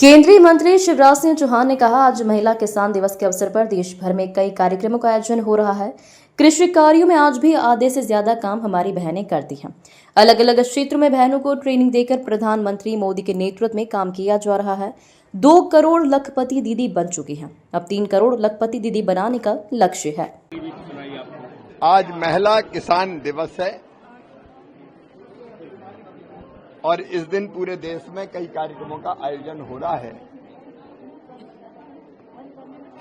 केंद्रीय मंत्री शिवराज सिंह चौहान ने कहा, आज महिला किसान दिवस के अवसर पर देश भर में कई कार्यक्रमों का आयोजन हो रहा है। कृषि कार्यों में आज भी आधे से ज्यादा काम हमारी बहनें करती हैं। अलग अलग क्षेत्रों में बहनों को ट्रेनिंग देकर प्रधानमंत्री मोदी के नेतृत्व में काम किया जा रहा है। 2 करोड़ लखपति दीदी बन चुकी हैं। अब 3 करोड़ लखपति दीदी बनाने का लक्ष्य है। आज महिला किसान दिवस है और इस दिन पूरे देश में कई कार्यक्रमों का आयोजन हो रहा है।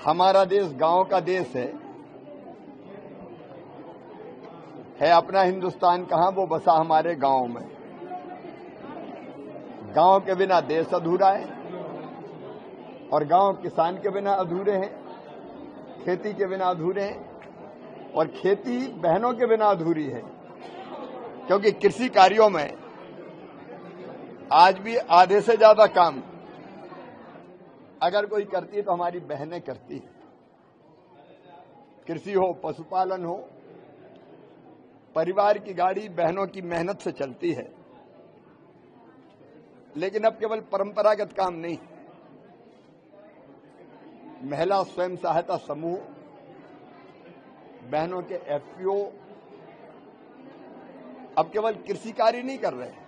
हमारा देश गांव का देश है अपना हिंदुस्तान कहां, वो बसा हमारे गांव में। गांव के बिना देश अधूरा है और गांव किसान के बिना अधूरे हैं, खेती के बिना अधूरे हैं और खेती बहनों के बिना अधूरी है, क्योंकि कृषि कार्यों में आज भी आधे से ज्यादा काम अगर कोई करती है तो हमारी बहनें करती है। कृषि हो, पशुपालन हो, परिवार की गाड़ी बहनों की मेहनत से चलती है। लेकिन अब केवल परंपरागत काम नहीं, महिला स्वयं सहायता समूह, बहनों के एफपीओ अब केवल कृषि कार्य नहीं कर रहे,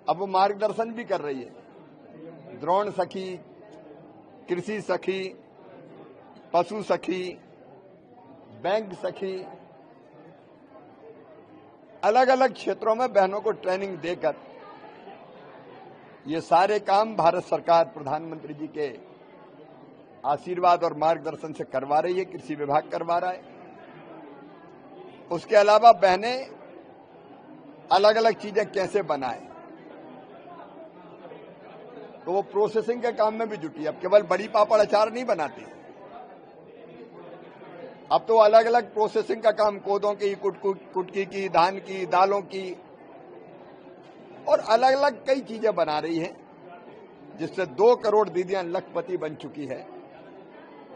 अब वो मार्गदर्शन भी कर रही है। द्रोण सखी, कृषि सखी, पशु सखी, बैंक सखी, अलग अलग क्षेत्रों में बहनों को ट्रेनिंग देकर ये सारे काम भारत सरकार प्रधानमंत्री जी के आशीर्वाद और मार्गदर्शन से करवा रही है। कृषि विभाग करवा रहा है। उसके अलावा बहनें अलग अलग चीजें कैसे बनाएं, तो वो प्रोसेसिंग के काम में भी जुटी। अब केवल बड़ी पापड़ अचार नहीं बनाती, अब तो अलग अलग प्रोसेसिंग का काम, कोदों की, कुटकी की, धान की, दालों की और अलग अलग कई चीजें बना रही हैं, जिससे 2 करोड़ दीदियां लखपति बन चुकी है।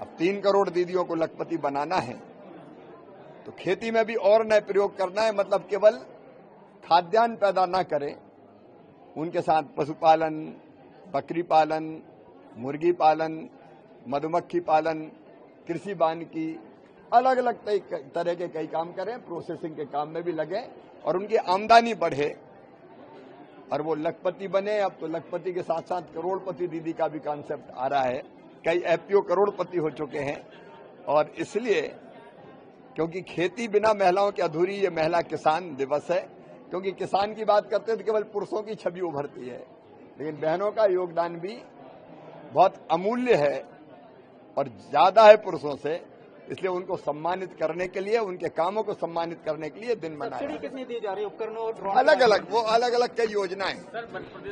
अब 3 करोड़ दीदियों को लखपति बनाना है तो खेती में भी और नए प्रयोग करना है। मतलब केवल खाद्यान्न पैदा ना करें, उनके साथ पशुपालन, बकरी पालन, मुर्गी पालन, मधुमक्खी पालन, कृषि वानिकी, अलग अलग तरह के कई काम करें, प्रोसेसिंग के काम में भी लगे और उनकी आमदनी बढ़े और वो लखपति बने। अब तो लखपति के साथ साथ करोड़पति दीदी का भी कॉन्सेप्ट आ रहा है। कई एफपीओ करोड़पति हो चुके हैं और इसलिए क्योंकि खेती बिना महिलाओं की अधूरी, ये महिला किसान दिवस है। क्योंकि किसान की बात करते हैं तो केवल पुरुषों की छवि उभरती है, लेकिन बहनों का योगदान भी बहुत अमूल्य है और ज्यादा है पुरुषों से। इसलिए उनको सम्मानित करने के लिए, उनके कामों को सम्मानित करने के लिए दिन मनाया। कितनी दी जा रही है उपकरणों और अलग अलग कई योजनाएं।